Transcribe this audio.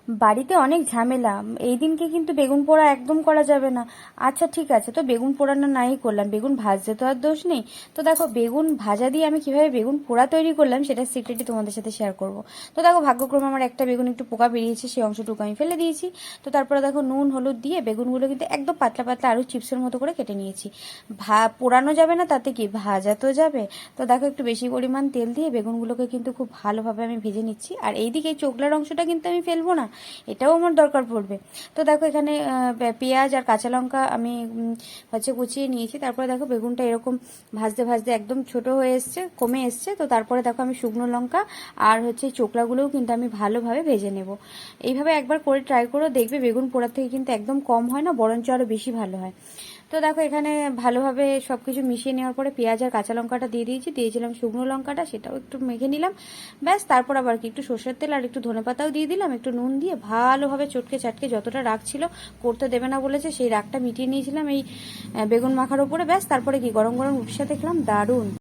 বাড়িতে অনেক ঝামেলা। এই দিনকে কিন্তু বেগুন পোড়া একদম করা যাবে না। আচ্ছা ঠিক আছে, তো বেগুন পোড়ানো নাই করলাম, বেগুন ভাজতে তো আর দোষ নেই। তো দেখো বেগুন ভাজা দিয়ে আমি কিভাবে বেগুন পোড়া তৈরি করলাম সেটা সিক্রেটলি তোমাদের সাথে শেয়ার করব। তো দেখো ভাগ্যক্রমে আমার একটা বেগুন একটু পোকা বেরিয়েছে, সেই অংশটুকু আমি ফেলে দিয়েছি। তো তারপরে দেখো নুন হলুদ দিয়ে বেগুনগুলো কিন্তু একদম পাতলা পাতলা আলু চিপসের মতো করে কেটে নিয়েছি। পোড়ানো যাবে না, তাতে কি ভাজা তো যাবে। তো দেখো একটু বেশি পরিমাণ তেল দিয়ে বেগুনগুলোকে কিন্তু খুব ভালোভাবে আমি ভেজে নিচ্ছি। আর এইদিকে এই চোখলার অংশটা কিন্তু আমি ফেলবো না, এটাও আমার দরকার পড়বে। তো দেখো এখানে পেঁয়াজ আর কাঁচা লঙ্কা আমি হচ্ছে কুচিয়ে নিয়েছি। তারপরে দেখো বেগুনটা এরকম ভাজতে ভাজতে একদম ছোট হয়ে এসছে, কমে এসছে। তো তারপরে দেখো আমি শুকনো লঙ্কা আর হচ্ছে চোখলাগুলোও কিন্তু আমি ভালোভাবে ভেজে নেব। এইভাবে একবার করে ট্রাই করো, দেখবে বেগুন পোড়ার থেকে কিন্তু একদম কম হয় না, বরঞ্চ আরও বেশি ভালো হয়। তো দেখো এখানে ভালোভাবে সবকিছু মিশিয়ে নেওয়ার পরে পেঁয়াজ আর কাঁচা লঙ্কাটা দিয়ে দিয়েছিলাম শুকনো লঙ্কাটা, সেটাও একটু মেখে নিলাম। ব্যাস, তারপর আবার কি একটু সর্ষের তেল আর একটু ধনেপাতাও দিয়ে দিলাম, একটু নুন দিয়ে ভালোভাবে চটকে চাটকে যতটা রাগ ছিল, করতে দেবে না বলেছে, সেই রাগটা মিটিয়ে নিয়েছিলাম এই বেগুন মাখার উপরে। ব্যাস, তারপরে কি গরম গরম রুটির সাথে খেলাম, দারুণ।